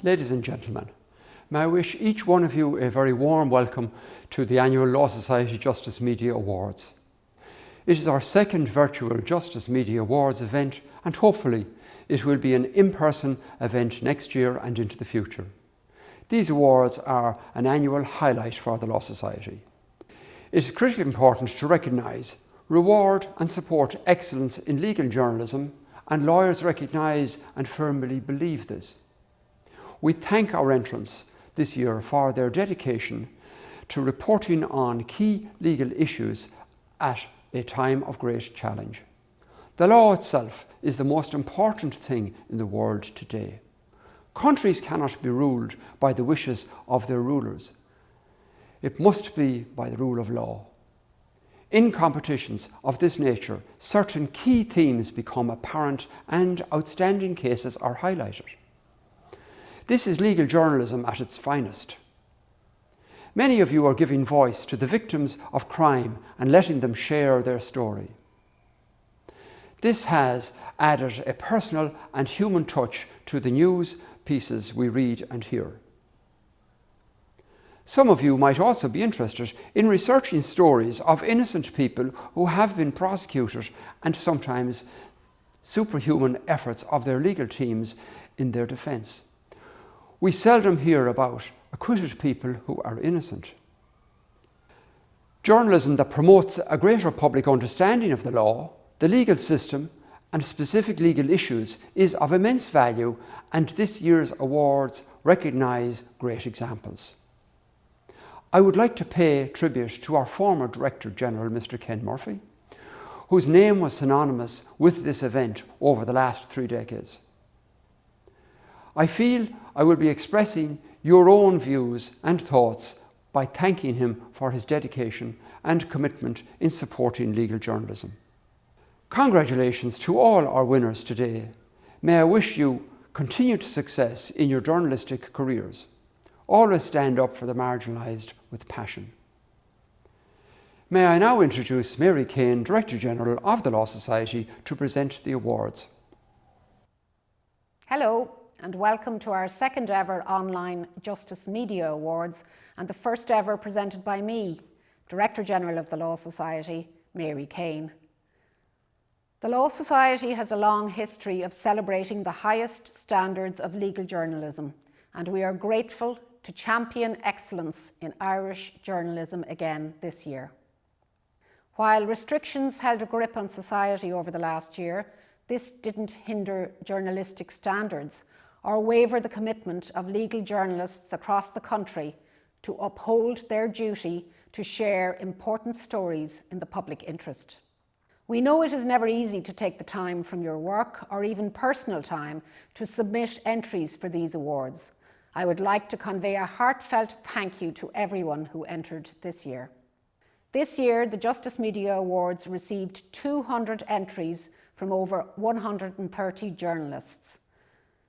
Ladies and gentlemen, may I wish each one of you a very warm welcome to the annual Law Society Justice Media Awards. It is our second virtual Justice Media Awards event, and hopefully it will be an in-person event next year and into the future. These awards are an annual highlight for the Law Society. It is critically important to recognise, reward and support excellence in legal journalism, and lawyers recognise and firmly believe this. We thank our entrants this year for their dedication to reporting on key legal issues at a time of great challenge. The law itself is the most important thing in the world today. Countries cannot be ruled by the wishes of their rulers. It must be by the rule of law. In competitions of this nature, certain key themes become apparent and outstanding cases are highlighted. This is legal journalism at its finest. Many of you are giving voice to the victims of crime and letting them share their story. This has added a personal and human touch to the news pieces we read and hear. Some of you might also be interested in researching stories of innocent people who have been prosecuted and sometimes superhuman efforts of their legal teams in their defence. We seldom hear about acquitted people who are innocent. Journalism that promotes a greater public understanding of the law, the legal system, and specific legal issues is of immense value, and this year's awards recognise great examples. I would like to pay tribute to our former Director General, Mr. Ken Murphy, whose name was synonymous with this event over the last 3 decades. I feel I will be expressing your own views and thoughts by thanking him for his dedication and commitment in supporting legal journalism. Congratulations to all our winners today. May I wish you continued success in your journalistic careers. Always stand up for the marginalised with passion. May I now introduce Mary Kane, Director General of the Law Society, to present the awards. Hello, and welcome to our second ever online Justice Media Awards, and the first ever presented by me, Director General of the Law Society, Mary Kane. The Law Society has a long history of celebrating the highest standards of legal journalism, and we are grateful to champion excellence in Irish journalism again this year. While restrictions held a grip on society over the last year, this didn't hinder journalistic standards or waver the commitment of legal journalists across the country to uphold their duty to share important stories in the public interest. We know it is never easy to take the time from your work or even personal time to submit entries for these awards. I would like to convey a heartfelt thank you to everyone who entered this year. This year, the Justice Media Awards received 200 entries from over 130 journalists.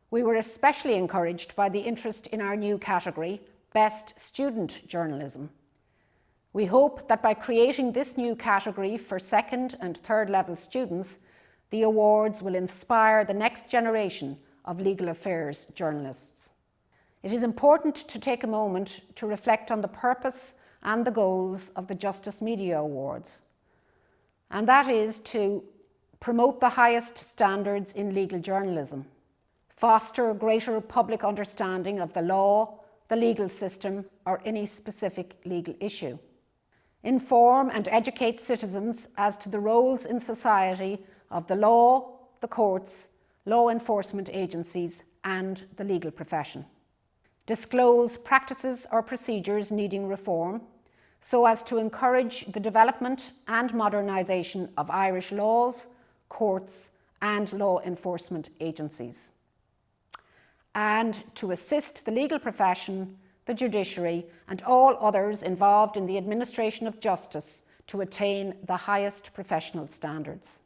We were especially encouraged by the interest in our new category, Best Student Journalism. We hope that by creating this new category for second and third level students, the awards will inspire the next generation of legal affairs journalists. It is important to take a moment to reflect on the purpose and the goals of the Justice Media Awards, and that is to promote the highest standards in legal journalism, foster greater public understanding of the law, the legal system, or any specific legal issue, inform and educate citizens as to the roles in society of the law, the courts, law enforcement agencies, and the legal profession, disclose practices or procedures needing reform so as to encourage the development and modernisation of Irish laws, courts, and law enforcement agencies, and to assist the legal profession, the judiciary, and all others involved in the administration of justice to attain the highest professional standards.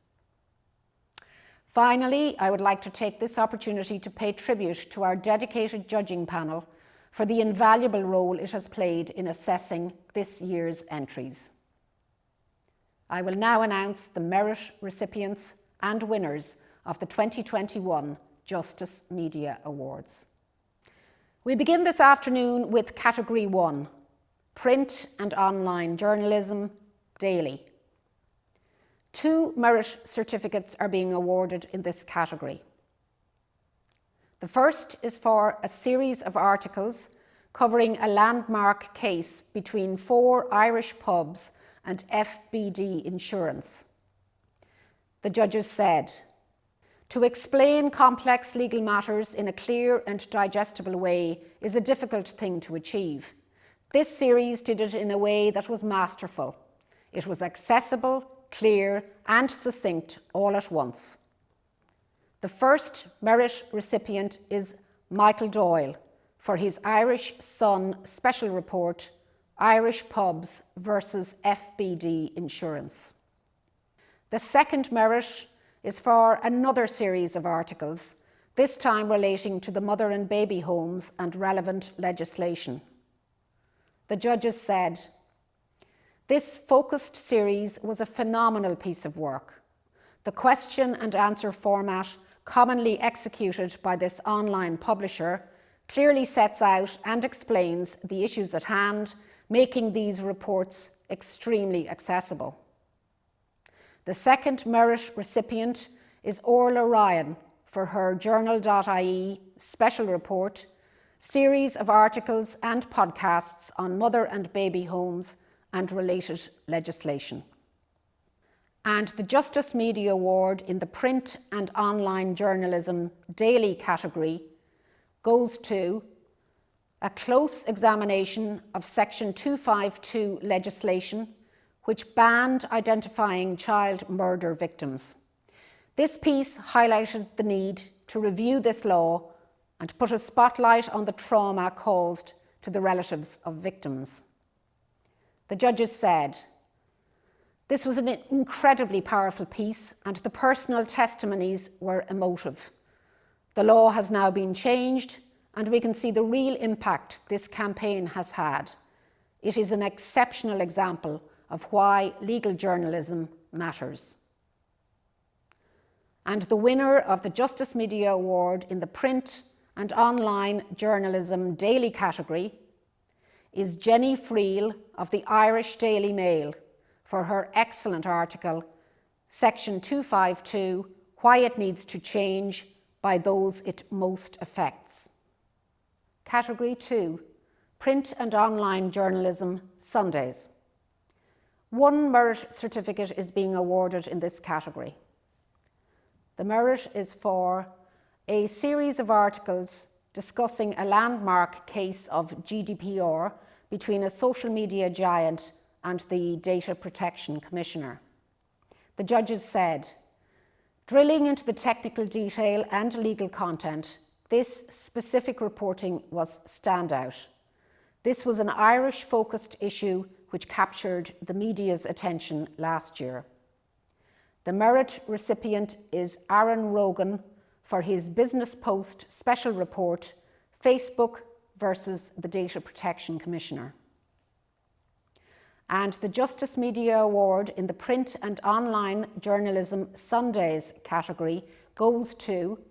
Finally, I would like to take this opportunity to pay tribute to our dedicated judging panel for the invaluable role it has played in assessing this year's entries. I will now announce the merit recipients and winners of the 2021 Justice Media Awards. We begin this afternoon with Category 1, Print and Online Journalism, Daily. 2 merit certificates are being awarded in this category. The first is for a series of articles covering a landmark case between 4 Irish pubs and FBD Insurance. The judges said, "To explain complex legal matters in a clear and digestible way is a difficult thing to achieve. This series did it in a way that was masterful. It was accessible, clear, and succinct all at once." The first merit recipient is Michael Doyle for his Irish Sun special report, Irish Pubs versus FBD Insurance. The second merit is for another series of articles, this time relating to the mother and baby homes and relevant legislation. The judges said, "This focused series was a phenomenal piece of work. The question and answer format commonly executed by this online publisher clearly sets out and explains the issues at hand, making these reports extremely accessible." The second merit recipient is Orla Ryan for her Journal.ie special report, series of articles and podcasts on mother and baby homes and related legislation. And the Justice Media Award in the Print and Online Journalism Daily category goes to a close examination of Section 252 legislation which banned identifying child murder victims. This piece highlighted the need to review this law and put a spotlight on the trauma caused to the relatives of victims. The judges said, "This was an incredibly powerful piece and the personal testimonies were emotive. The law has now been changed and we can see the real impact this campaign has had. It is an exceptional example of why legal journalism matters." And the winner of the Justice Media Award in the Print and Online Journalism Daily category is Jenny Friel of the Irish Daily Mail for her excellent article, Section 252, Why It Needs to Change by Those It Most Affects. Category 2, Print and Online Journalism, Sundays. 1 merit certificate is being awarded in this category. The merit is for a series of articles discussing a landmark case of GDPR between a social media giant and the Data Protection Commissioner. The judges said, "Drilling into the technical detail and legal content, this specific reporting was standout. This was an Irish-focused issue which captured the media's attention last year." The merit recipient is Aaron Rogan for his Business Post special report, Facebook versus the Data Protection Commissioner. And the Justice Media Award in the Print and Online Journalism Sundays category goes to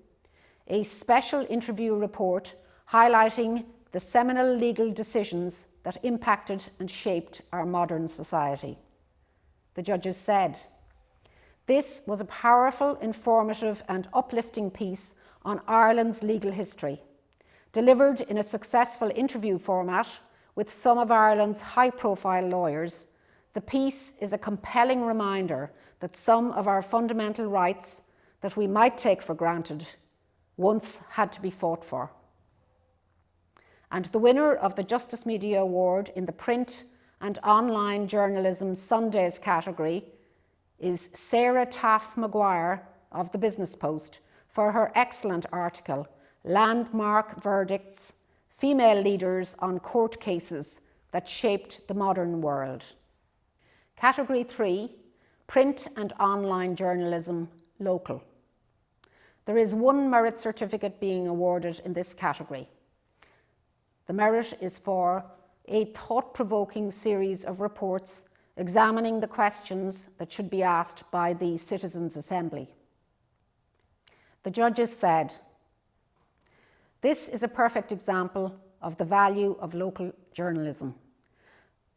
a special interview report highlighting the seminal legal decisions that impacted and shaped our modern society. The judges said, "This was a powerful, informative and uplifting piece on Ireland's legal history, delivered in a successful interview format with some of Ireland's high-profile lawyers. The piece is a compelling reminder that some of our fundamental rights that we might take for granted once had to be fought for." And the winner of the Justice Media Award in the Print and Online Journalism Sundays category is Sarah Taff Maguire of the Business Post for her excellent article, Landmark Verdicts, Female Leaders on Court Cases That Shaped the Modern World. Category 3, Print and Online Journalism, Local. There is 1 merit certificate being awarded in this category. The merit is for a thought-provoking series of reports examining the questions that should be asked by the Citizens' Assembly. The judges said, This is a perfect example of the value of local journalism.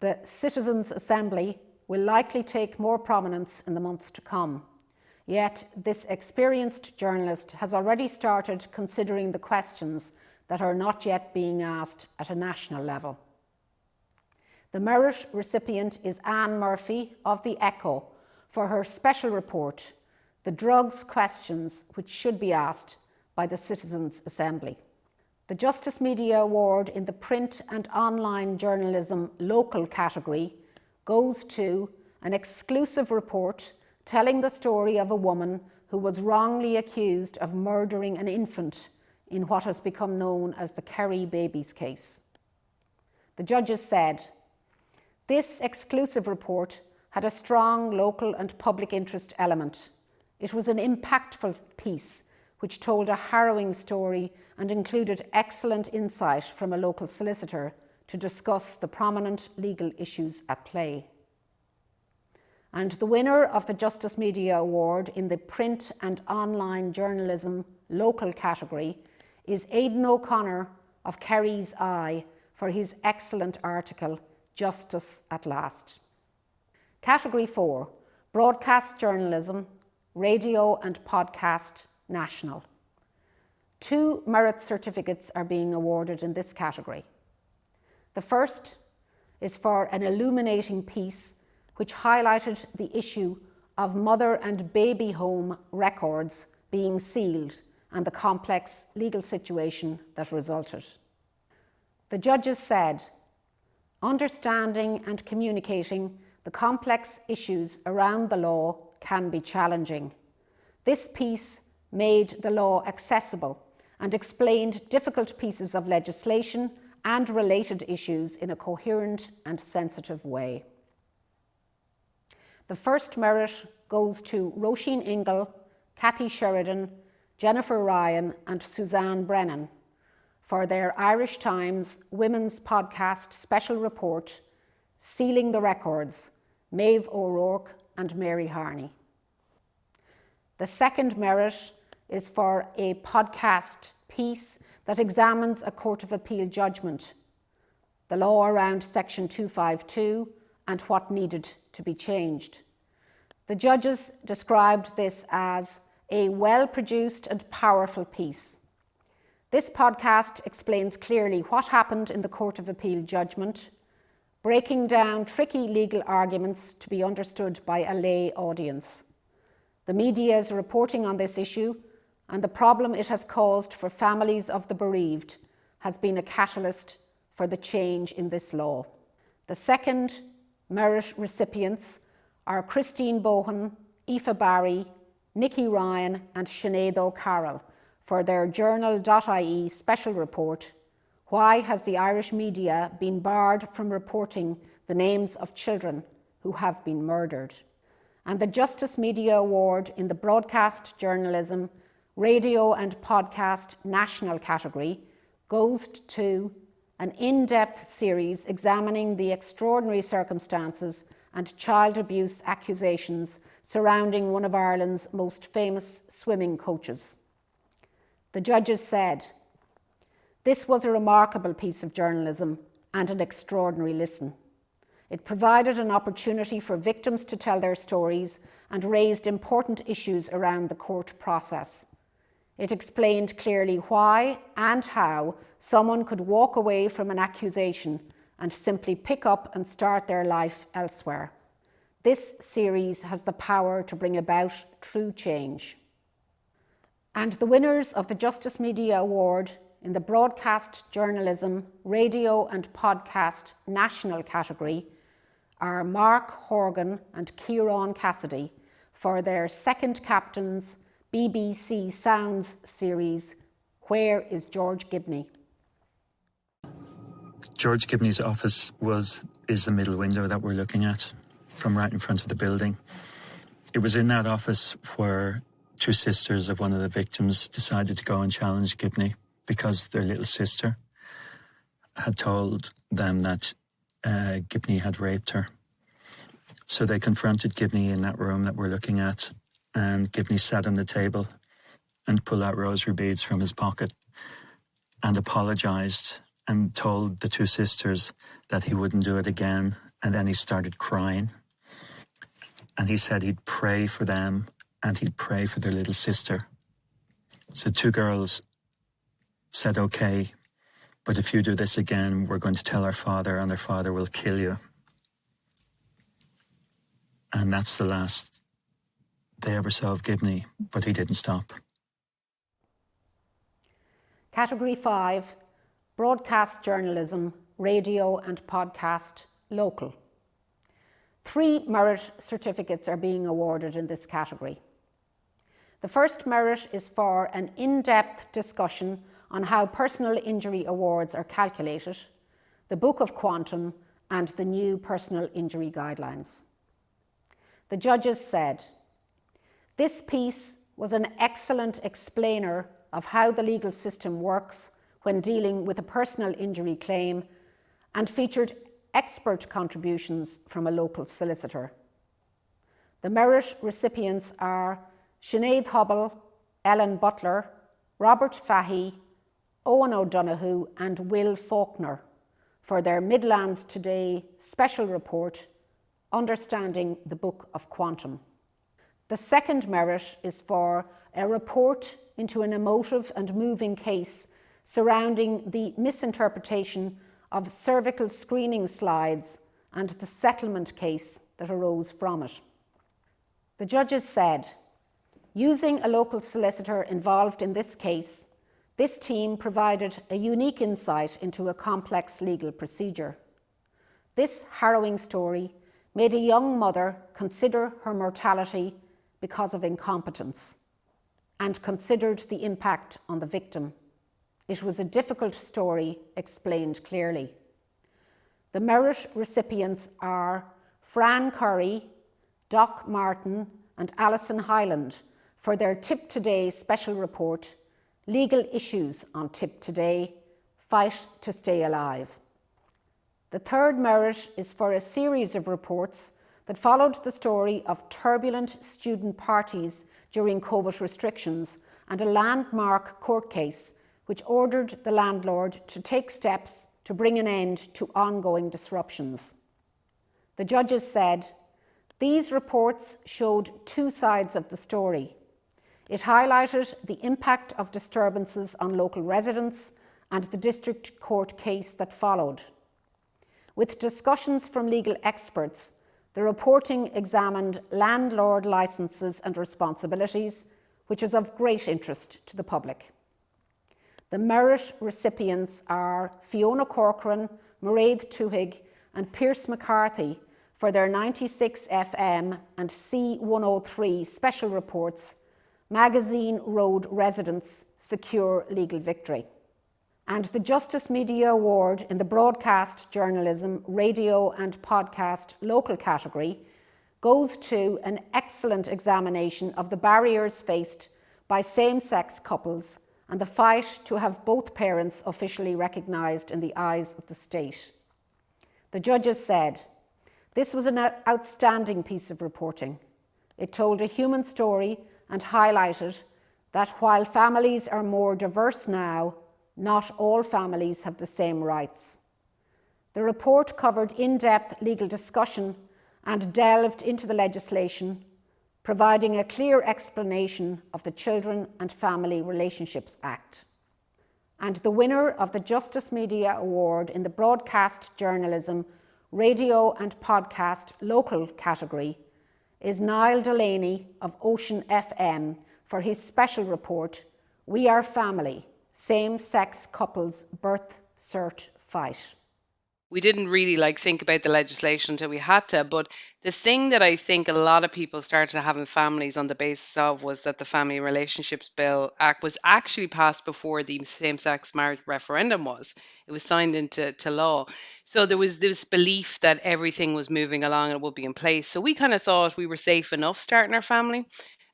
The Citizens' Assembly will likely take more prominence in the months to come. Yet this experienced journalist has already started considering the questions that are not yet being asked at a national level. The merit recipient is Anne Murphy of The Echo for her special report, The Drugs Questions Which Should Be Asked by the Citizens' Assembly. The Justice Media Award in the print and online journalism local category goes to an exclusive report telling the story of a woman who was wrongly accused of murdering an infant in what has become known as the Kerry babies case. The judges said, "This exclusive report had a strong local and public interest element. It was an impactful piece which told a harrowing story and included excellent insight from a local solicitor to discuss the prominent legal issues at play." And the winner of the Justice Media Award in the print and online journalism local category is Aidan O'Connor of Kerry's Eye for his excellent article, Justice at Last. Category 4, Broadcast Journalism, Radio and Podcast, National. 2 merit certificates are being awarded in this category. The first is for an illuminating piece which highlighted the issue of mother and baby home records being sealed and the complex legal situation that resulted. The judges said, "Understanding and communicating the complex issues around the law can be challenging. This piece made the law accessible and explained difficult pieces of legislation and related issues in a coherent and sensitive way." The first merit goes to Roisin Ingle, Cathy Sheridan, Jennifer Ryan and Suzanne Brennan for their Irish Times Women's Podcast special report, Sealing the Records, Maeve O'Rourke and Mary Harney. The second merit is for a podcast piece that examines a Court of Appeal judgment, the law around Section 252 and what needed to be changed. The judges described this as a well-produced and powerful piece. This podcast explains clearly what happened in the Court of Appeal judgment, breaking down tricky legal arguments to be understood by a lay audience. The media's reporting on this issue and the problem it has caused for families of the bereaved has been a catalyst for the change in this law. The second merit recipients are Christine Bohan, Aoife Barry, Nicky Ryan and Sinead O'Carroll for their Journal.ie special report, Why Has the Irish Media Been Barred from Reporting the Names of Children Who Have Been Murdered? And the Justice Media Award in the Broadcast Journalism, Radio and Podcast National category goes to an in-depth series examining the extraordinary circumstances and child abuse accusations surrounding one of Ireland's most famous swimming coaches. The judges said, "This was a remarkable piece of journalism and an extraordinary listen. It provided an opportunity for victims to tell their stories and raised important issues around the court process. It explained clearly why and how someone could walk away from an accusation and simply pick up and start their life elsewhere. This series has the power to bring about true change." And the winners of the Justice Media Award in the Broadcast Journalism, Radio and Podcast National category are Mark Horgan and Ciarán Cassidy for their Second Captain's BBC Sounds series, Where is George Gibney? George Gibney's office is the middle window that we're looking at from right in front of the building. It was in that office where 2 sisters of one of the victims decided to go and challenge Gibney because their little sister had told them that Gibney had raped her. So they confronted Gibney in that room that we're looking at, and Gibney sat on the table and pulled out rosary beads from his pocket and apologized and told the two sisters that he wouldn't do it again. And then he started crying. And he said he'd pray for them and he'd pray for their little sister. So two girls said, okay, but if you do this again, we're going to tell our father and our father will kill you. And that's the last they ever saw of Gibney, but he didn't stop. Category 5, broadcast journalism, radio and podcast, local. 3 merit certificates are being awarded in this category. The first merit is for an in-depth discussion on how personal injury awards are calculated, the Book of Quantum, and the new personal injury guidelines. The judges said, "This piece was an excellent explainer of how the legal system works when dealing with a personal injury claim and featured expert contributions from a local solicitor." The merit recipients are Sinead Hubble, Ellen Butler, Robert Fahey, Owen O'Donoghue and Will Faulkner for their Midlands Today special report, Understanding the Book of Quantum. The second merit is for a report into an emotive and moving case surrounding the misinterpretation of cervical screening slides and the settlement case that arose from it. The judges said, using a local solicitor involved in this case, this team provided a unique insight into a complex legal procedure. This harrowing story made a young mother consider her mortality because of incompetence and considered the impact on the victim. It was a difficult story explained clearly. The merit recipients are Fran Curry, Doc Martin and Alison Hyland for their Tip Today special report, Legal Issues on Tip Today, Fight to Stay Alive. The third merit is for a series of reports that followed the story of turbulent student parties during COVID restrictions and a landmark court case which ordered the landlord to take steps to bring an end to ongoing disruptions. The judges said, these reports showed two sides of the story. It highlighted the impact of disturbances on local residents and the district court case that followed. With discussions from legal experts, the reporting examined landlord licences and responsibilities, which is of great interest to the public. The merit recipients are Fiona Corcoran, Mairead Tuhig and Pierce McCarthy for their 96 FM and C103 special reports, Magazine Road Residents Secure Legal Victory. And the Justice Media Award in the Broadcast Journalism, Radio and Podcast Local category goes to an excellent examination of the barriers faced by same-sex couples and the fight to have both parents officially recognised in the eyes of the state. The judges said, this was an outstanding piece of reporting. It told a human story and highlighted that while families are more diverse now, not all families have the same rights. The report covered in-depth legal discussion and delved into the legislation, providing a clear explanation of the Children and Family Relationships Act. And the winner of the Justice Media Award in the Broadcast Journalism, Radio and Podcast Local category is Niall Delaney of Ocean FM for his special report, We Are Family, Same-Sex Couples Birth Cert Fight. We didn't really think about the legislation until we had to, but the thing that I think a lot of people started having families on the basis of was that the Family Relationships Bill Act was actually passed before the same-sex marriage referendum was. It was signed into law. So there was this belief that everything was moving along and it would be in place. So we kind of thought we were safe enough starting our family.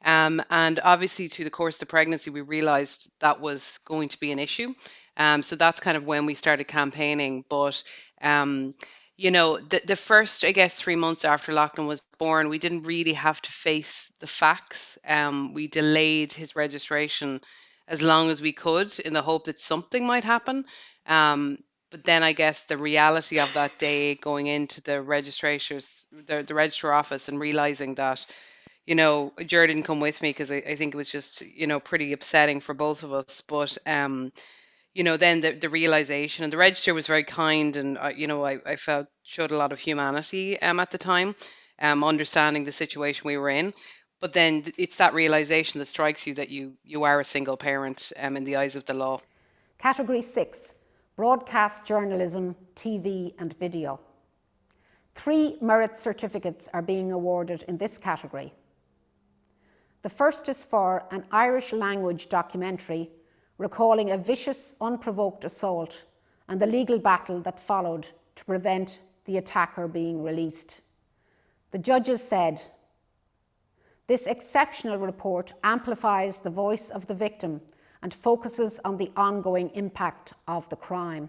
And obviously through the course of the pregnancy, we realized that was going to be an issue. So that's kind of when we started campaigning. But the first, I guess, 3 months after Lachlan was born, we didn't really have to face the facts. We delayed his registration as long as we could in the hope that something might happen. But then I guess the reality of that day going into the registrar office and realizing that, Ger didn't come with me because I think it was just, pretty upsetting for both of us. But then the realization, and the register was very kind, and I felt showed a lot of humanity at the time, understanding the situation we were in. But then it's that realization that strikes you that you are a single parent in the eyes of the law. Category 6, broadcast journalism, TV and video. 3 merit certificates are being awarded in this category. The first is for an Irish language documentary recalling a vicious, unprovoked assault and the legal battle that followed to prevent the attacker being released. The judges said, "This exceptional report amplifies the voice of the victim and focuses on the ongoing impact of the crime."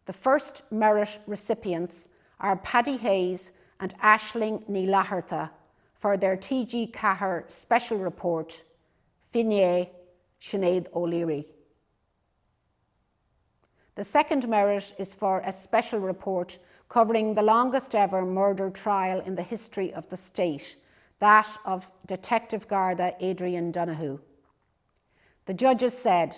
The first merit recipients are Paddy Hayes and Aisling Ní Laharta for their TG Cahir special report, Finné Sinead O'Leary. The second merit is for a special report covering the longest ever murder trial in the history of the state, that of Detective Garda Adrian Donoghue. The judges said,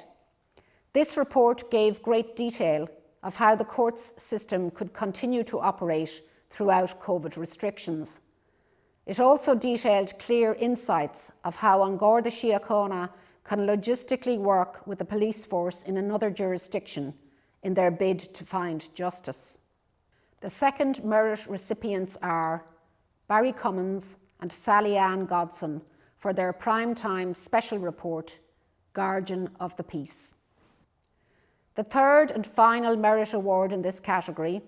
"This report gave great detail of how the courts system could continue to operate throughout COVID restrictions. It also detailed clear insights of how An Garda Síochána can logistically work with the police force in another jurisdiction in their bid to find justice." The second merit recipients are Barry Cummins and Sally Ann Godson for their primetime special report, Guardian of the Peace. The third and final merit award in this category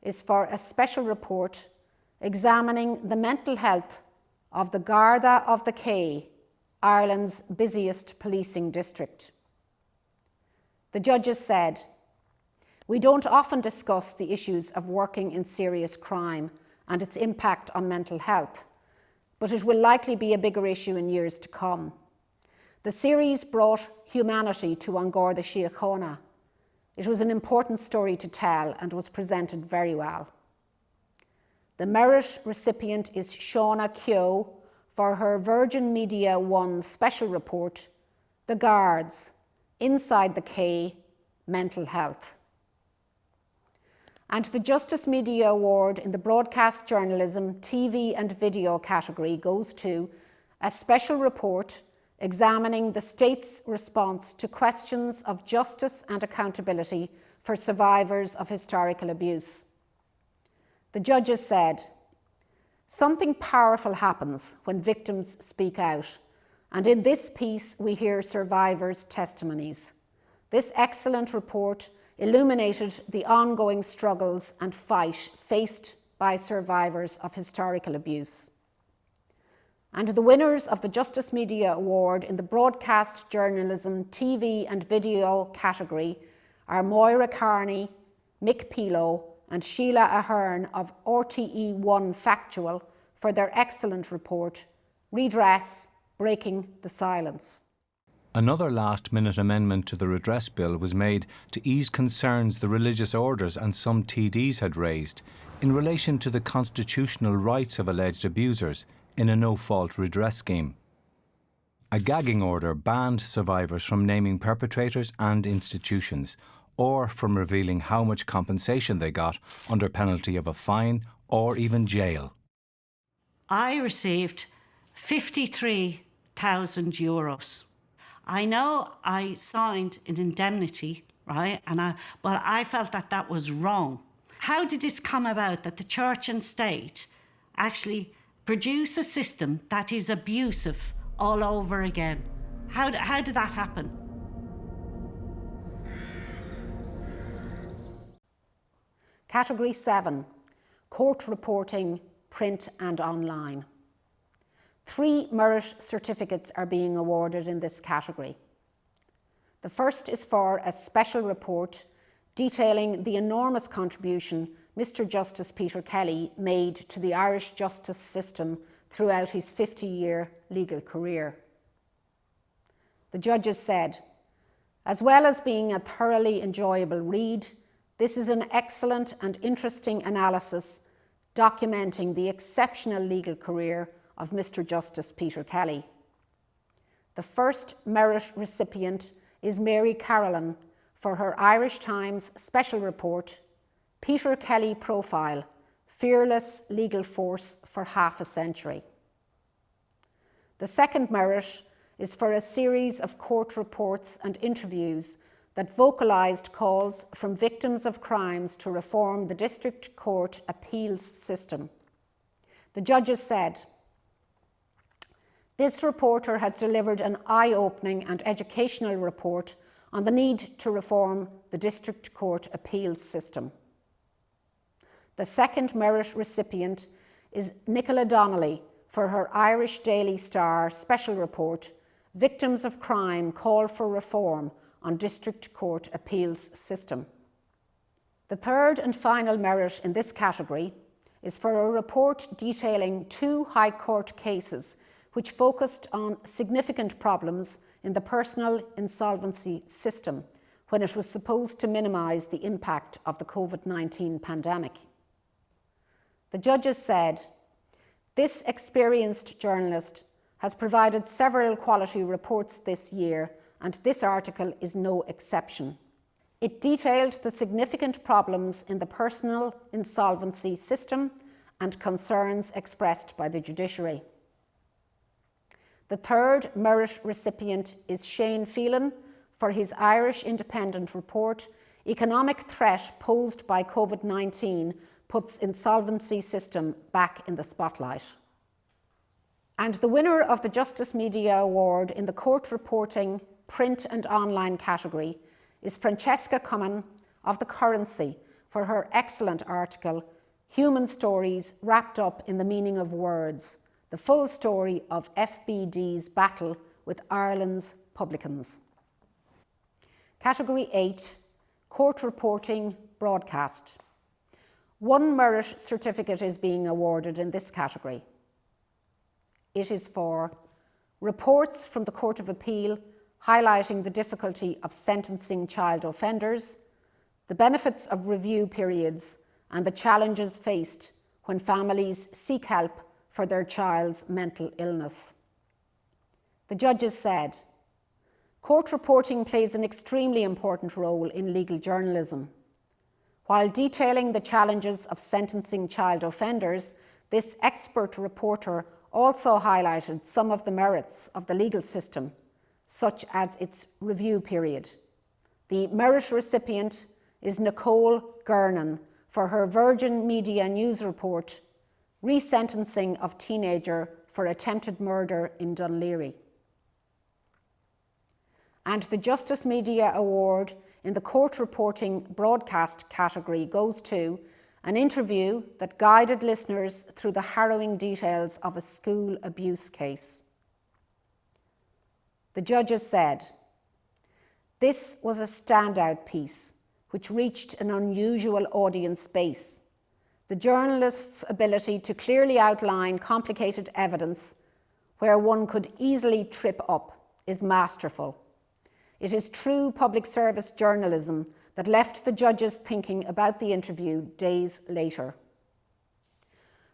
is for a special report examining the mental health of the Garda of the Quay, Ireland's busiest policing district. The judges said, "We don't often discuss the issues of working in serious crime and its impact on mental health, but it will likely be a bigger issue in years to come. The series brought humanity to An Garda Síochána. It was an important story to tell and was presented very well." The merit recipient is Shauna Keogh for her Virgin Media One special report, The Guards, Inside the Quay, Mental Health. And the Justice Media Award in the Broadcast Journalism, TV and Video category goes to a special report examining the state's response to questions of justice and accountability for survivors of historical abuse. The judges said, "Something powerful happens when victims speak out, and in this piece we hear survivors' testimonies. This excellent report illuminated the ongoing struggles and fight faced by survivors of historical abuse." And the winners of the Justice Media Award in the Broadcast Journalism, TV and Video category are Moira Carney, Mick Pilo and Sheila Ahern of RTE1 Factual for their excellent report, Redress, Breaking the Silence. Another last-minute amendment to the redress bill was made to ease concerns the religious orders and some TDs had raised in relation to the constitutional rights of alleged abusers in a no-fault redress scheme. A gagging order banned survivors from naming perpetrators and institutions, or from revealing how much compensation they got under penalty of a fine or even jail. I received €53,000. I know I signed an indemnity, right? But I felt that was wrong. How did this come about that the church and state actually produce a system that is abusive all over again? How did that happen? Category 7, court reporting, print and online. 3 merit certificates are being awarded in this category. The first is for a special report detailing the enormous contribution Mr. Justice Peter Kelly made to the Irish justice system throughout his 50-year legal career. The judges said, as well as being a thoroughly enjoyable read, this is an excellent and interesting analysis documenting the exceptional legal career of Mr. Justice Peter Kelly. The first merit recipient is Mary Carolan for her Irish Times special report, Peter Kelly Profile, Fearless Legal Force for Half a Century. The second merit is for a series of court reports and interviews that vocalised calls from victims of crimes to reform the District Court appeals system. The judges said, this reporter has delivered an eye-opening and educational report on the need to reform the District Court appeals system. The second merit recipient is Nicola Donnelly for her Irish Daily Star special report, Victims of Crime Call for Reform on District Court Appeals System. The third and final merit in this category is for a report detailing 2 High Court cases which focused on significant problems in the personal insolvency system when it was supposed to minimise the impact of the COVID-19 pandemic. The judges said, this experienced journalist has provided several quality reports this year, and this article is no exception. It detailed the significant problems in the personal insolvency system and concerns expressed by the judiciary. The third merit recipient is Shane Phelan for his Irish Independent report, Economic Threat Posed by COVID-19 Puts Insolvency System Back in the Spotlight. And the winner of the Justice Media Award in the court reporting, print and online category is Francesca Cummin of The Currency for her excellent article, Human Stories Wrapped Up in the Meaning of Words, the full story of FBD's battle with Ireland's publicans. Category 8, Court Reporting Broadcast. 1 merit certificate is being awarded in this category. It is for reports from the Court of Appeal highlighting the difficulty of sentencing child offenders, the benefits of review periods, and the challenges faced when families seek help for their child's mental illness. The judges said, court reporting plays an extremely important role in legal journalism. While detailing the challenges of sentencing child offenders, this expert reporter also highlighted some of the merits of the legal system, such as its review period. The merit recipient is Nicole Gernan for her Virgin Media News report, Resentencing of Teenager for Attempted Murder in Dunleary. And the Justice Media Award in the Court Reporting Broadcast category goes to an interview that guided listeners through the harrowing details of a school abuse case. The judges said, this was a standout piece which reached an unusual audience base. The journalist's ability to clearly outline complicated evidence where one could easily trip up is masterful. It is true public service journalism that left the judges thinking about the interview days later.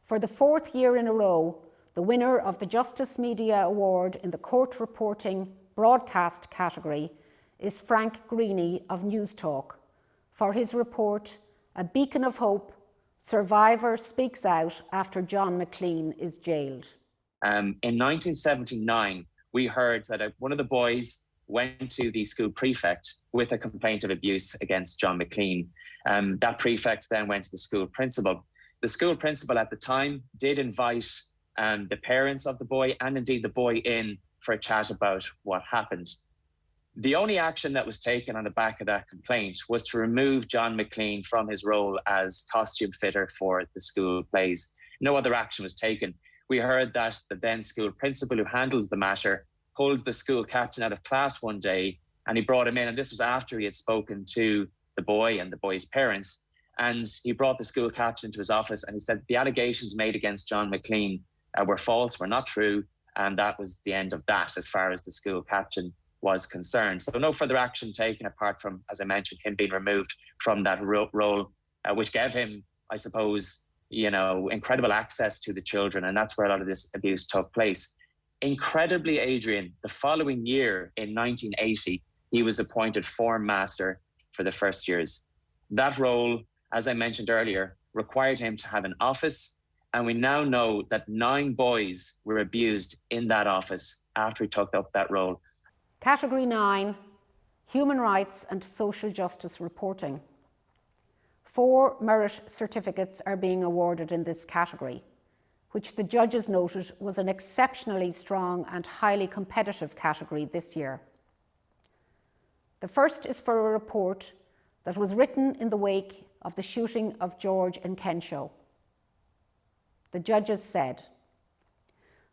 For the 4th year in a row, the winner of the Justice Media Award in the Court Reporting Broadcast category is Frank Greeny of News Talk for his report, A Beacon of Hope, Survivor Speaks Out After John McLean is Jailed. In 1979, we heard that one of the boys went to the school prefect with a complaint of abuse against John McLean. That prefect then went to the school principal. The school principal at the time did invite the parents of the boy and indeed the boy in for a chat about what happened. The only action that was taken on the back of that complaint was to remove John McLean from his role as costume fitter for the school plays. No other action was taken. We heard that the then school principal who handled the matter pulled the school captain out of class one day and he brought him in, and this was after he had spoken to the boy and the boy's parents, and he brought the school captain to his office and he said the allegations made against John McLean were false, were not true, and that was the end of that as far as the school captain was concerned. So no further action taken apart from, as I mentioned, him being removed from that role, which gave him, I suppose, incredible access to the children. And that's where a lot of this abuse took place. Incredibly, Adrian, the following year in 1980, he was appointed form master for the first years. That role, as I mentioned earlier, required him to have an office. And we now know that 9 boys were abused in that office after he took up that role. Category 9, Human Rights and Social Justice Reporting. 4 merit certificates are being awarded in this category, which the judges noted was an exceptionally strong and highly competitive category this year. The first is for a report that was written in the wake of the shooting of George and Kensho. The judges said,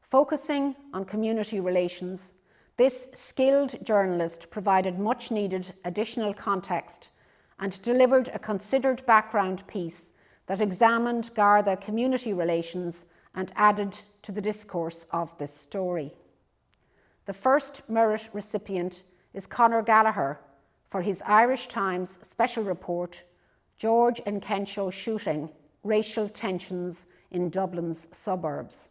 focusing on community relations, this skilled journalist provided much needed additional context and delivered a considered background piece that examined Garda community relations and added to the discourse of this story. The first merit recipient is Conor Gallagher for his Irish Times special report, George and Kensho Shooting, Racial Tensions in Dublin's Suburbs.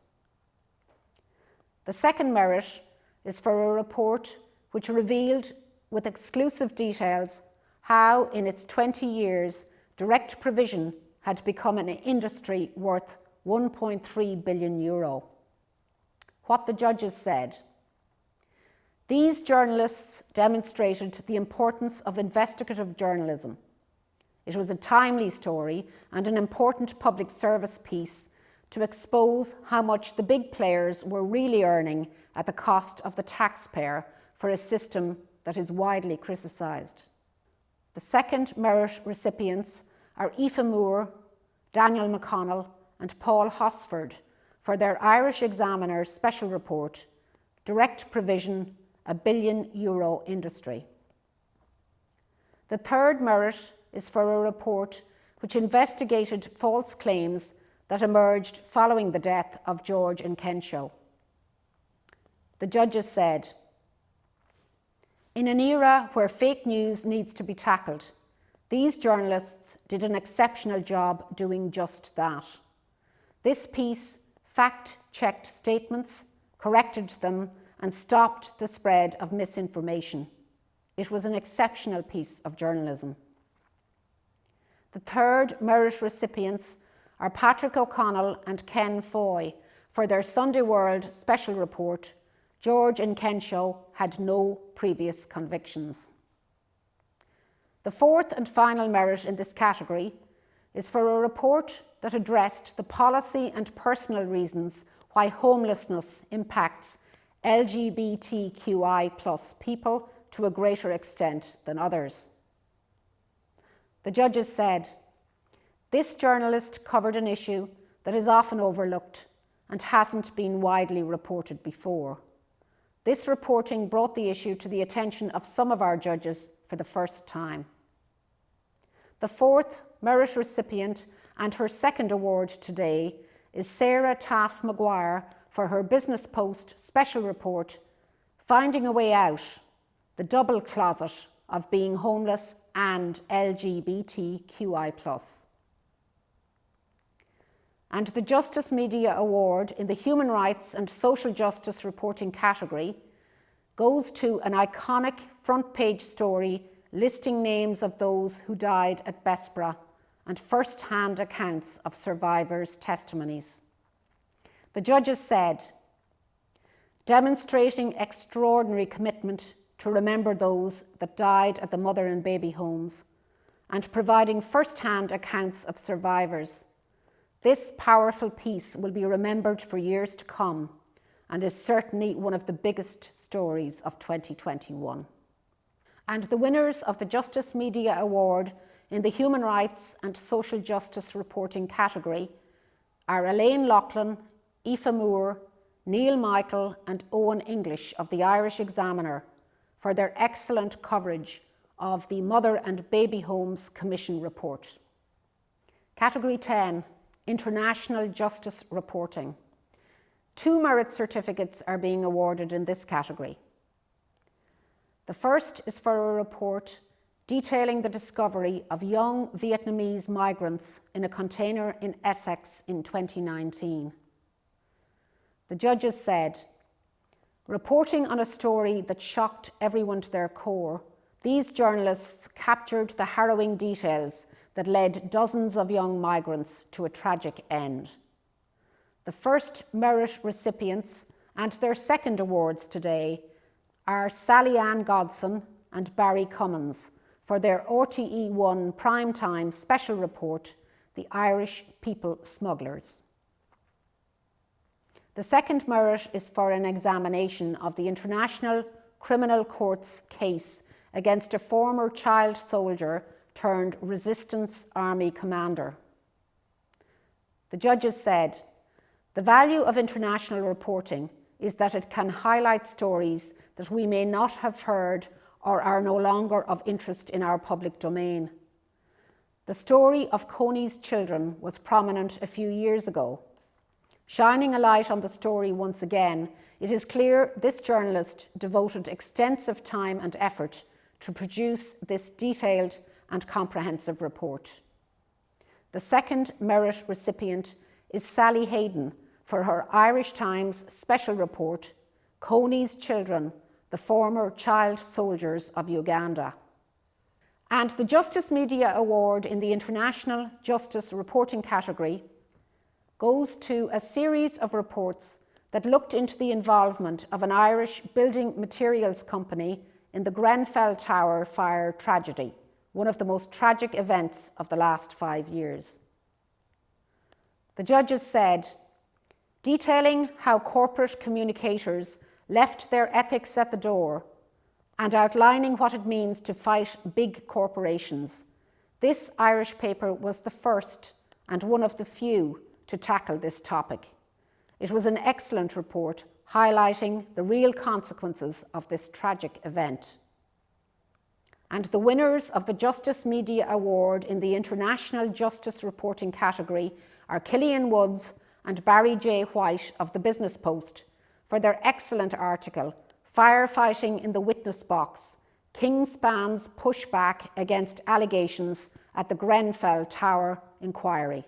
The second merit is for a report which revealed with exclusive details how in its 20 years direct provision had become an industry worth €1.3 billion. What the judges said. These journalists demonstrated the importance of investigative journalism. It was a timely story and an important public service piece to expose how much the big players were really earning at the cost of the taxpayer for a system that is widely criticised. The second merit recipients are Aoife Moore, Daniel McConnell and Paul Hosford for their Irish Examiner special report, Direct Provision, a €1 billion industry. The third merit is for a report which investigated false claims that emerged following the death of George and Kensho. The judges said, in an era where fake news needs to be tackled, these journalists did an exceptional job doing just that. This piece fact-checked statements, corrected them, and stopped the spread of misinformation. It was an exceptional piece of journalism. The third merit recipients are Patrick O'Connell and Ken Foy for their Sunday World special report, George and Kensho had no previous convictions. The fourth and final merit in this category is for a report that addressed the policy and personal reasons why homelessness impacts LGBTQI+ people to a greater extent than others. The judges said, this journalist covered an issue that is often overlooked and hasn't been widely reported before. This reporting brought the issue to the attention of some of our judges for the first time. The fourth merit recipient and her second award today is Sarah Taff Maguire for her Business Post special report, Finding a Way Out, the double closet of being homeless and LGBTQI+. And the Justice Media Award in the Human Rights and Social Justice Reporting category goes to an iconic front-page story listing names of those who died at Bessborough and first-hand accounts of survivors' testimonies. The judges said, demonstrating extraordinary commitment to remember those that died at the mother and baby homes and providing first-hand accounts of survivors, this powerful piece will be remembered for years to come and is certainly one of the biggest stories of 2021. And the winners of the Justice Media Award in the Human Rights and Social Justice Reporting category are Elaine Loughlin, Aoife Moore, Neil Michael and Owen English of the Irish Examiner for their excellent coverage of the Mother and Baby Homes Commission report. Category 10, International Justice Reporting. 2 merit certificates are being awarded in this category. The first is for a report detailing the discovery of young Vietnamese migrants in a container in Essex in 2019. The judges said, reporting on a story that shocked everyone to their core, these journalists captured the harrowing details that led dozens of young migrants to a tragic end. The first merit recipients and their second awards today are Sally Ann Godson and Barry Cummins for their RTE1 primetime special report, The Irish People Smugglers. The second merit is for an examination of the International Criminal Court's case against a former child soldier turned resistance army commander. The judges said, the value of international reporting is that it can highlight stories that we may not have heard or are no longer of interest in our public domain. The story of Coney's children was prominent a few years ago. Shining a light on the story once again, it is clear this journalist devoted extensive time and effort to produce this detailed and comprehensive report. The second merit recipient is Sally Hayden for her Irish Times special report, Coney's Children, the former child soldiers of Uganda. And the Justice Media Award in the International Justice Reporting category goes to a series of reports that looked into the involvement of an Irish building materials company in the Grenfell Tower fire tragedy, one of the most tragic events of the last 5 years. The judges said, detailing how corporate communicators left their ethics at the door and outlining what it means to fight big corporations, this Irish paper was the first and one of the few to tackle this topic. It was an excellent report highlighting the real consequences of this tragic event. And the winners of the Justice Media Award in the International Justice Reporting category are Killian Woods and Barry J. White of the Business Post for their excellent article, Firefighting in the Witness Box, Kingspan's Pushback Against Allegations at the Grenfell Tower Inquiry.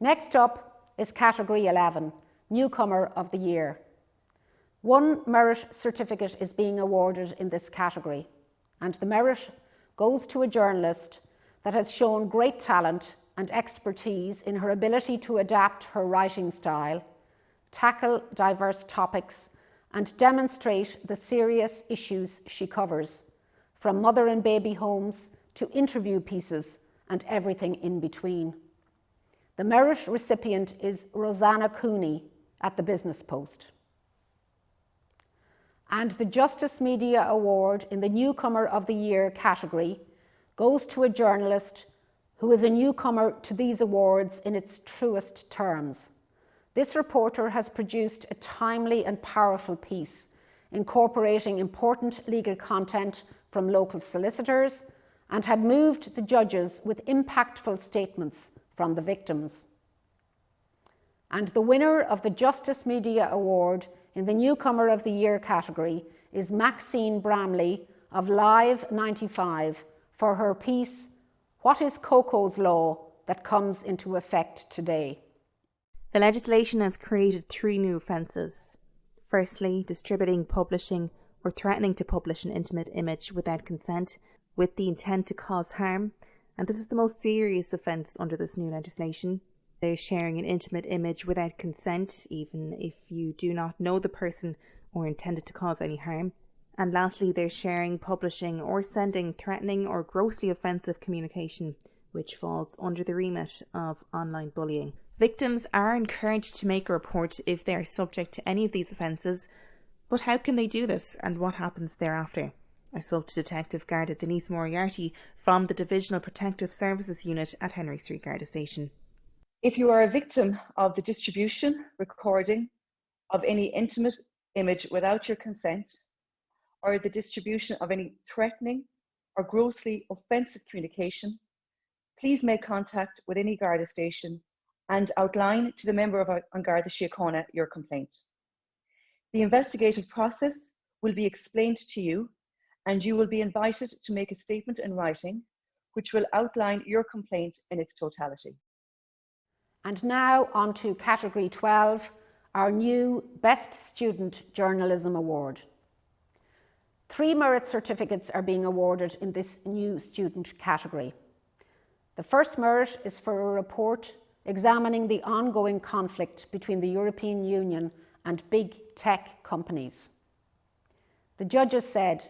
Next up is Category 11, Newcomer of the Year. One merit certificate is being awarded in this category, and the merit goes to a journalist that has shown great talent and expertise in her ability to adapt her writing style, tackle diverse topics, and demonstrate the serious issues she covers, from mother and baby homes to interview pieces and everything in between. The merit recipient is Rosanna Cooney at the Business Post. And the Justice Media Award in the Newcomer of the Year category goes to a journalist who is a newcomer to these awards in its truest terms. This reporter has produced a timely and powerful piece, incorporating important legal content from local solicitors, and had moved the judges with impactful statements from the victims. And the winner of the Justice Media Award in the Newcomer of the Year category is Maxine Bramley of Live 95 for her piece, What is Coco's Law that comes into effect today? The legislation has created 3 new offences. Firstly, distributing, publishing, or threatening to publish an intimate image without consent with the intent to cause harm, and this is the most serious offence under this new legislation. There's sharing an intimate image without consent, even if you do not know the person or intended to cause any harm. And lastly, there's sharing, publishing, or sending threatening or grossly offensive communication, which falls under the remit of online bullying. Victims are encouraged to make a report if they are subject to any of these offences, but how can they do this and what happens thereafter? I spoke to Detective Garda Denise Moriarty from the Divisional Protective Services Unit at Henry Street Garda Station. If you are a victim of the distribution, recording of any intimate image without your consent, or the distribution of any threatening or grossly offensive communication, please make contact with any Garda station and outline to the member of An Garda Síochána your complaint. The investigative process will be explained to you and you will be invited to make a statement in writing, which will outline your complaint in its totality. And now on to Category 12, our new Best Student Journalism Award. 3 merit certificates are being awarded in this new student category. The first merit is for a report examining the ongoing conflict between the European Union and big tech companies. The judges said,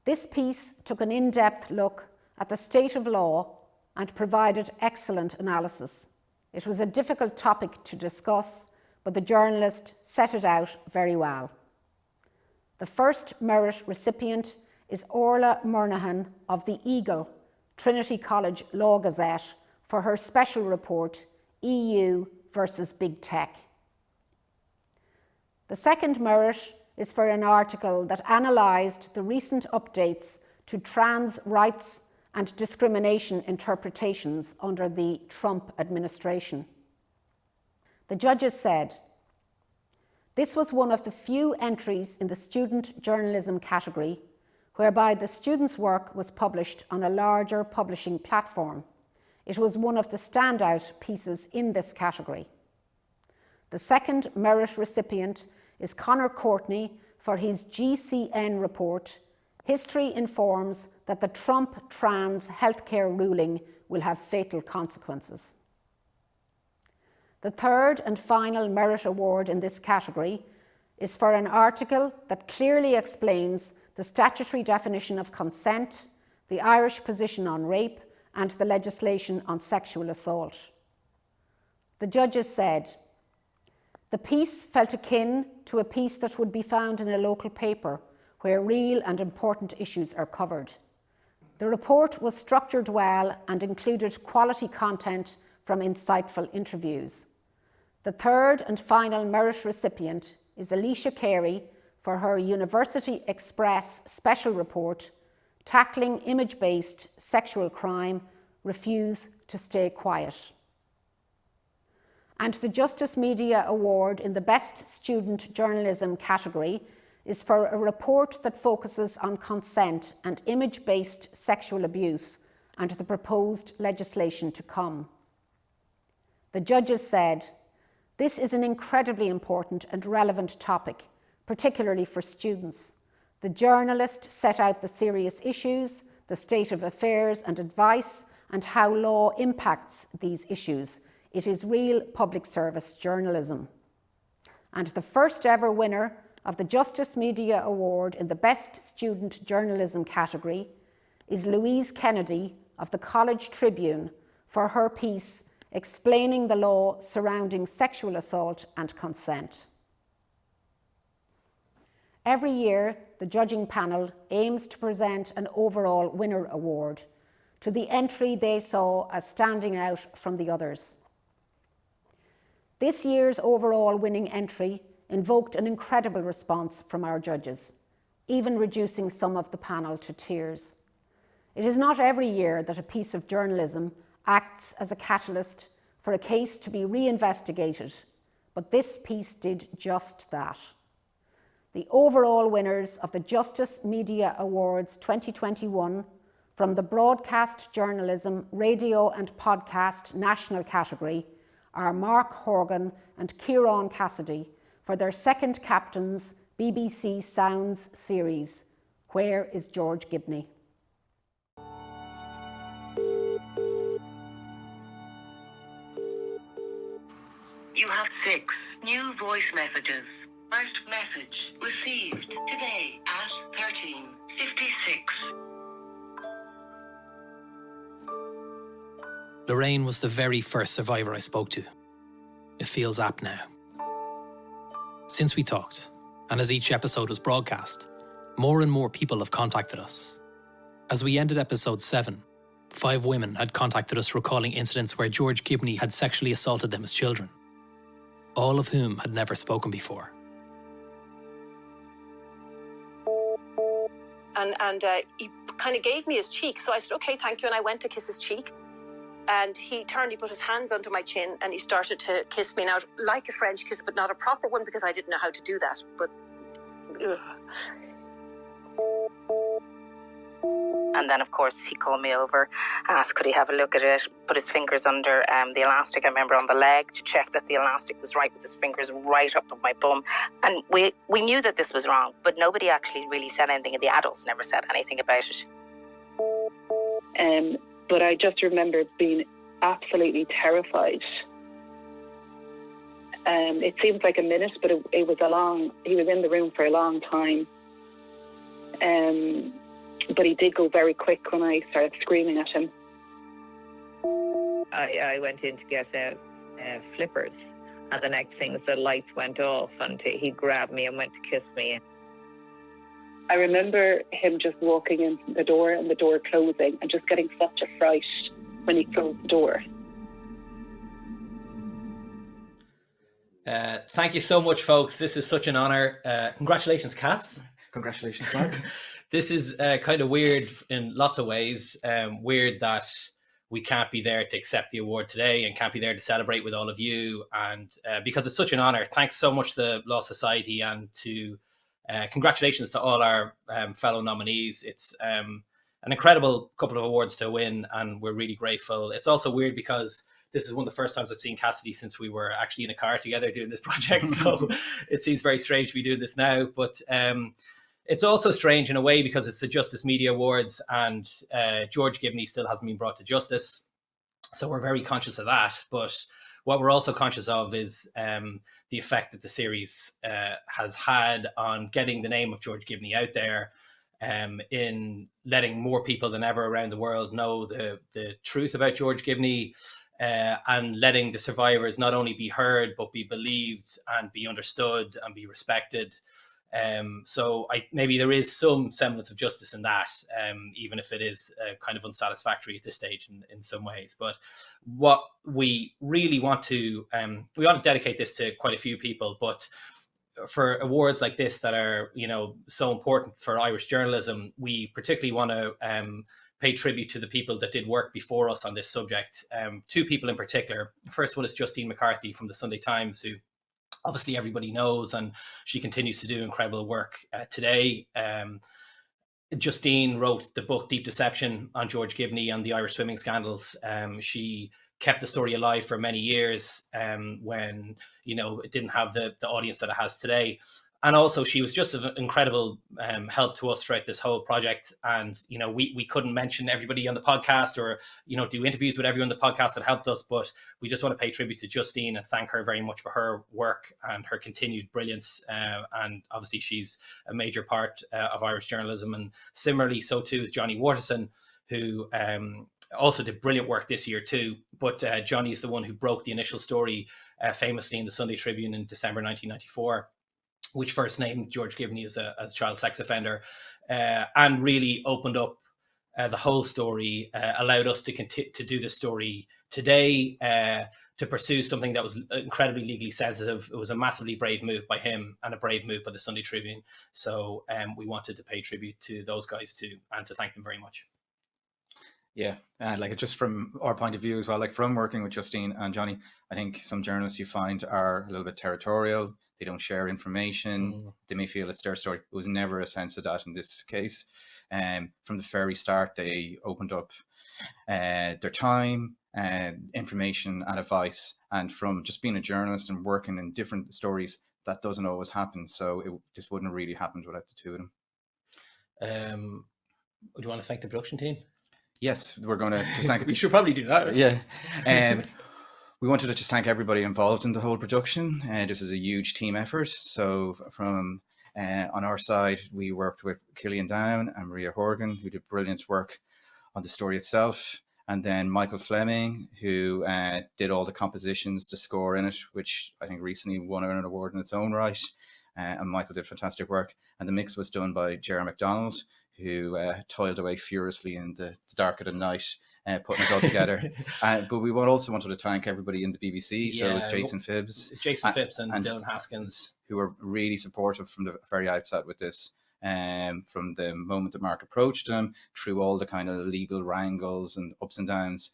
this piece took an in-depth look at the state of law and provided excellent analysis. It was a difficult topic to discuss, but the journalist set it out very well. The first merit recipient is Orla Murnahan of the Eagle, Trinity College Law Gazette, for her special report, EU versus Big Tech. The second merit is for an article that analysed the recent updates to trans rights and discrimination interpretations under the Trump administration. The judges said, this was one of the few entries in the student journalism category whereby the student's work was published on a larger publishing platform. It was one of the standout pieces in this category. The second merit recipient is Conor Courtney for his GCN report, History Informs that the Trump trans healthcare ruling will have fatal consequences. The third and final merit award in this category is for an article that clearly explains the statutory definition of consent, the Irish position on rape, and the legislation on sexual assault. The judges said, the piece felt akin to a piece that would be found in a local paper where real and important issues are covered. The report was structured well and included quality content from insightful interviews. The third and final merit recipient is Alicia Carey for her University Express special report, Tackling Image-Based Sexual Crime, Refuse to Stay Quiet. And the Justice Media Award in the Best Student Journalism category is for a report that focuses on consent and image-based sexual abuse and the proposed legislation to come. The judges said, this is an incredibly important and relevant topic, particularly for students. The journalist set out the serious issues, the state of affairs and advice, and how law impacts these issues. It is real public service journalism. And the first ever winner of the Justice Media Award in the Best Student Journalism category is Louise Kennedy of the College Tribune for her piece explaining the law surrounding sexual assault and consent. Every year, the judging panel aims to present an overall winner award to the entry they saw as standing out from the others. This year's overall winning entry invoked an incredible response from our judges, even reducing some of the panel to tears. It is not every year that a piece of journalism acts as a catalyst for a case to be reinvestigated, but this piece did just that. The overall winners of the Justice Media Awards 2021 from the Broadcast Journalism, Radio and Podcast National category are Mark Horgan and Ciarán Cassidy for their second Captain's BBC Sounds series, Where is George Gibney? You have 6 new voice messages. First message received today at 13:56. Lorraine was the very first survivor I spoke to. It feels apt now. Since we talked, and as each episode was broadcast, more and more people have contacted us. As we ended episode 7, 5 women had contacted us recalling incidents where George Gibney had sexually assaulted them as children, all of whom had never spoken before. And he kind of gave me his cheek. So I said, okay, thank you. And I went to kiss his cheek. And he put his hands under my chin and he started to kiss me. Now, like a French kiss, but not a proper one because I didn't know how to do that. But And then, of course, he called me over, asked could he have a look at it, put his fingers under the elastic, I remember, on the leg to check that the elastic was right, with his fingers right up at my bum. And we knew that this was wrong, but nobody actually really said anything, and the adults never said anything about it. But I just remember being absolutely terrified. It seems like a minute, but it was he was in the room for a long time. But he did go very quick when I started screaming at him. I went in to get flippers, and the next thing the lights went off, and he grabbed me and went to kiss me. I remember him just walking in the door and the door closing, and just getting such a fright when he closed the door. Thank you so much, folks. This is such an honour. Congratulations, Cass. Congratulations, Mark. This is kind of weird in lots of ways. Weird that we can't be there to accept the award today and can't be there to celebrate with all of you. And because it's such an honour, thanks so much to the Law Society, and to congratulations to all our fellow nominees. It's an incredible couple of awards to win, and we're really grateful. It's also weird because this is one of the first times I've seen Cassidy since we were actually in a car together doing this project. So it seems very strange to be doing this now. But it's also strange in a way because it's the Justice Media Awards, and George Gibney still hasn't been brought to justice. So we're very conscious of that. But what we're also conscious of is the effect that the series has had on getting the name of George Gibney out there, in letting more people than ever around the world know the truth about George Gibney, and letting the survivors not only be heard, but be believed and be understood and be respected. So maybe there is some semblance of justice in that, even if it is kind of unsatisfactory at this stage in some ways. But what we really want to, we want to dedicate this to quite a few people, but for awards like this that are, so important for Irish journalism, we particularly want to pay tribute to the people that did work before us on this subject. Two people in particular. The first one is Justine McCarthy from the Sunday Times, who obviously everybody knows, and she continues to do incredible work today. Justine wrote the book Deep Deception on George Gibney and the Irish swimming scandals. She kept the story alive for many years when, it didn't have the audience that it has today. And also she was just an incredible help to us throughout this whole project. And, we couldn't mention everybody on the podcast or, do interviews with everyone on the podcast that helped us, but we just want to pay tribute to Justine and thank her very much for her work and her continued brilliance. And obviously she's a major part of Irish journalism. And similarly, so too is Johnny Waterson, who also did brilliant work this year too. But Johnny is the one who broke the initial story famously in the Sunday Tribune in December 1994. Which first named George Gibney as a child sex offender, and really opened up the whole story, allowed us to do the story today, to pursue something that was incredibly legally sensitive. It was a massively brave move by him and a brave move by the Sunday Tribune. So we wanted to pay tribute to those guys too, and to thank them very much. Yeah, just from our point of view as well, from working with Justine and Johnny, I think some journalists you find are a little bit territorial. They don't share information. They may feel it's their story. It was never a sense of that in this case. From the very start, they opened up their time, information and advice. And from just being a journalist and working in different stories, that doesn't always happen. So this wouldn't have really happened without the two of them. Do you want to thank the production team? Yes, we're going to just thank. We should probably do that. Yeah. We wanted to just thank everybody involved in the whole production. This is a huge team effort. So from on our side, we worked with Killian Down and Maria Horgan, who did brilliant work on the story itself. And then Michael Fleming, who did all the compositions, the score in it, which I think recently won an award in its own right. And Michael did fantastic work. And the mix was done by Jerry MacDonald, who toiled away furiously in the dark of the night, putting it all together. But we also wanted to thank everybody in the BBC. So it's Jason Phibbs. And Dylan Haskins. Who were really supportive from the very outset with this. From the moment that Mark approached them, through all the kind of legal wrangles and ups and downs,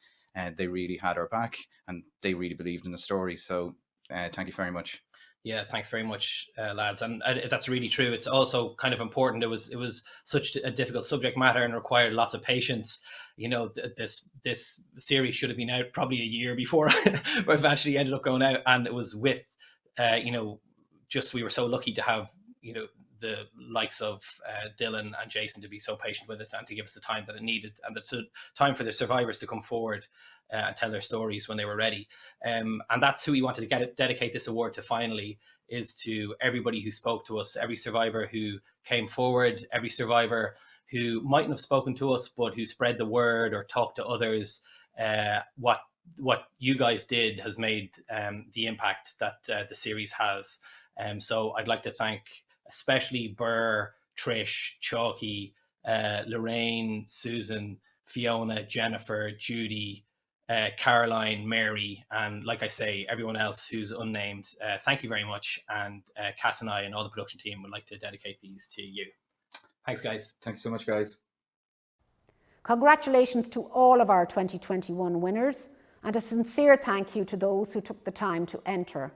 they really had our back and they really believed in the story. So thank you very much. Yeah, thanks very much, lads. And that's really true. It's also kind of important. It was such a difficult subject matter and required lots of patience. You know, this series should have been out probably a year before it actually ended up going out. And it was with, you know, just we were so lucky to have, you know, the likes of Dylan and Jason to be so patient with it and to give us the time that it needed and the time for the survivors to come forward and tell their stories when they were ready. And that's who we wanted to dedicate this award to finally, is to everybody who spoke to us, every survivor who came forward, every survivor who mightn't have spoken to us, but who spread the word or talked to others. What you guys did has made the impact that the series has. So I'd like to thank especially Burr, Trish, Chalky, Lorraine, Susan, Fiona, Jennifer, Judy, Caroline, Mary, and like I say, everyone else who's unnamed. Thank you very much. And Cass and I and all the production team would like to dedicate these to you. Thanks, guys. Thanks so much, guys. Congratulations to all of our 2021 winners, and a sincere thank you to those who took the time to enter.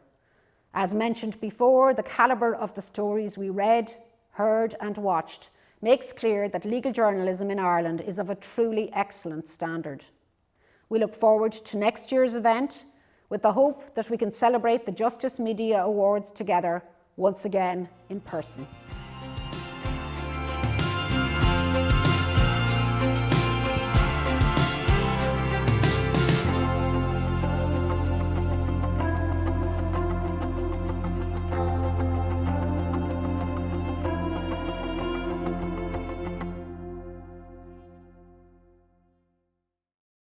As mentioned before, the calibre of the stories we read, heard and watched makes clear that legal journalism in Ireland is of a truly excellent standard. We look forward to next year's event with the hope that we can celebrate the Justice Media Awards together once again in person.